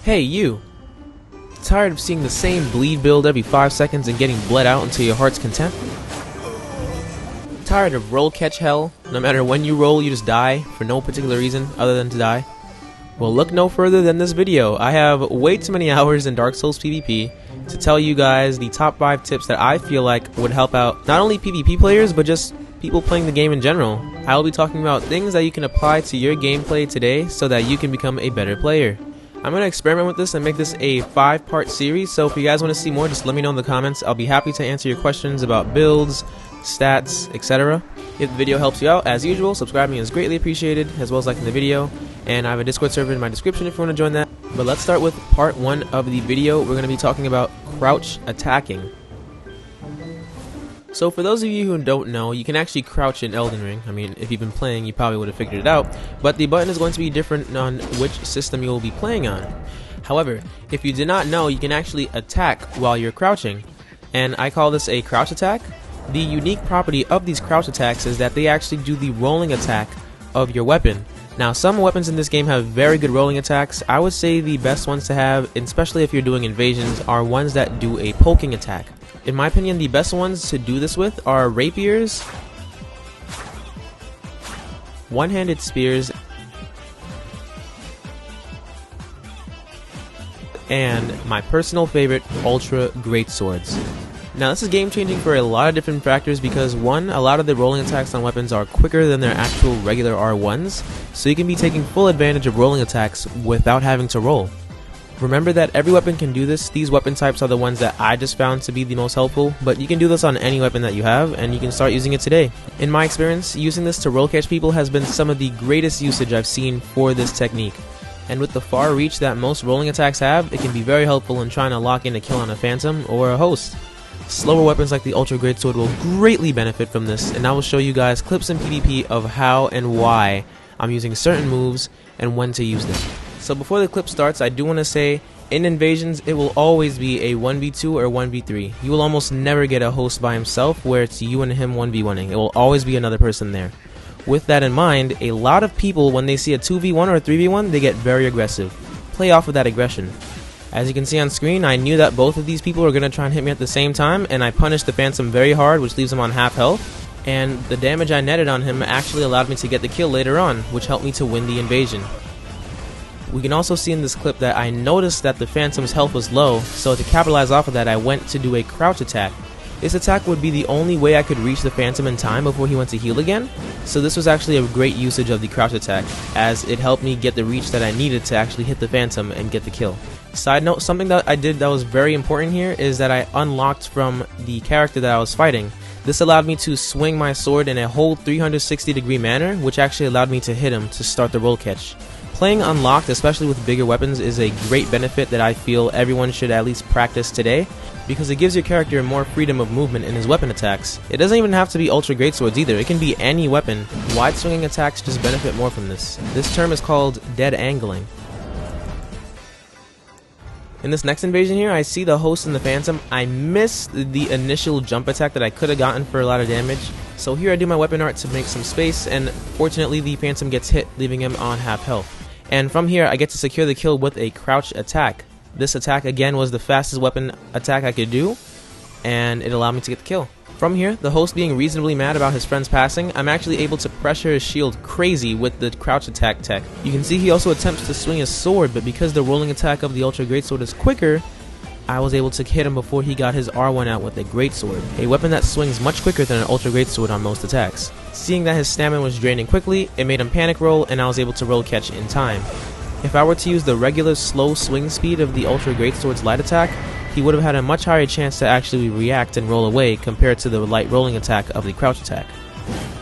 Hey you! Tired of seeing the same bleed build every 5 seconds and getting bled out until your heart's content? Tired of roll catch hell? No matter when you roll, you just die for no particular reason other than to die? Well, look no further than this video. I have way too many hours in Dark Souls PvP to tell you guys the top 5 tips that I feel like would help out not only PvP players, but just people playing the game in general. I will be talking about things that you can apply to your gameplay today so that you can become a better player. I'm going to experiment with this and make this a 5-part series, so if you guys want to see more, just let me know in the comments. I'll be happy to answer your questions about builds, stats, etc. If the video helps you out, as usual, subscribing is greatly appreciated, as well as liking the video, and I have a Discord server in my description if you want to join that. But let's start with part 1 of the video. We're going to be talking about crouch attacking. So for those of you who don't know, you can actually crouch in Elden Ring. I mean, if you've been playing, you probably would have figured it out. But the button is going to be different on which system you will be playing on. However, if you did not know, you can actually attack while you're crouching. And I call this a crouch attack. The unique property of these crouch attacks is that they actually do the rolling attack of your weapon. Now, some weapons in this game have very good rolling attacks. I would say the best ones to have, especially if you're doing invasions, are ones that do a poking attack. In my opinion, the best ones to do this with are rapiers, one-handed spears, and my personal favorite, ultra great swords. Now, this is game changing for a lot of different factors because 1, a lot of the rolling attacks on weapons are quicker than their actual regular R1s, so you can be taking full advantage of rolling attacks without having to roll. Remember that every weapon can do this. These weapon types are the ones that I just found to be the most helpful, but you can do this on any weapon that you have, and you can start using it today. In my experience, using this to roll catch people has been some of the greatest usage I've seen for this technique. And with the far reach that most rolling attacks have, it can be very helpful in trying to lock in a kill on a phantom or a host. Slower weapons like the Ultra Greatsword will greatly benefit from this, and I will show you guys clips in PvP of how and why I'm using certain moves and when to use them. So before the clip starts, I do want to say, in invasions, it will always be a 1v2 or 1v3. You will almost never get a host by himself where it's you and him 1v1ing. It will always be another person there. With that in mind, a lot of people, when they see a 2v1 or a 3v1, they get very aggressive. Play off of that aggression. As you can see on screen, I knew that both of these people were going to try and hit me at the same time, and I punished the Phantom very hard, which leaves him on half health. And the damage I netted on him actually allowed me to get the kill later on, which helped me to win the invasion. We can also see in this clip that I noticed that the Phantom's health was low, so to capitalize off of that, I went to do a crouch attack. This attack would be the only way I could reach the Phantom in time before he went to heal again, so this was actually a great usage of the crouch attack, as it helped me get the reach that I needed to actually hit the Phantom and get the kill. Side note, something that I did that was very important here is that I unlocked from the character that I was fighting. This allowed me to swing my sword in a whole 360-degree manner, which actually allowed me to hit him to start the roll catch. Playing unlocked, especially with bigger weapons, is a great benefit that I feel everyone should at least practice today, because it gives your character more freedom of movement in his weapon attacks. It doesn't even have to be ultra great swords either, it can be any weapon. Wide swinging attacks just benefit more from this. This term is called dead angling. In this next invasion here, I see the host and the Phantom. I missed the initial jump attack that I could have gotten for a lot of damage. So here I do my weapon art to make some space, and fortunately the Phantom gets hit, leaving him on half health. And from here, I get to secure the kill with a crouch attack. This attack again was the fastest weapon attack I could do, and it allowed me to get the kill. From here, the host being reasonably mad about his friend's passing, I'm actually able to pressure his shield crazy with the crouch attack tech. You can see he also attempts to swing his sword, but because the rolling attack of the Ultra Greatsword is quicker, I was able to hit him before he got his R1 out with a Greatsword, a weapon that swings much quicker than an Ultra Greatsword on most attacks. Seeing that his stamina was draining quickly, it made him panic roll, and I was able to roll catch in time. If I were to use the regular slow swing speed of the Ultra Greatsword's light attack, he would have had a much higher chance to actually react and roll away compared to the light rolling attack of the crouch attack.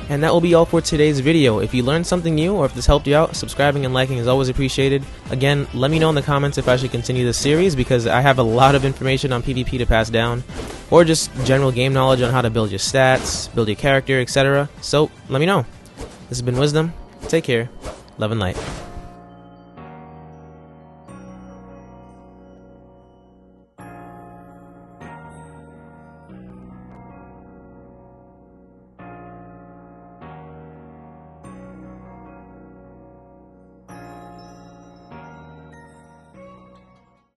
And that will be all for today's video. If you learned something new or if this helped you out, subscribing and liking is always appreciated. Again, let me know in the comments if I should continue this series, because I have a lot of information on PvP to pass down, or just general game knowledge on how to build your stats, build your character, etc. So let me know. This has been Wisdom. Take care. Love and light.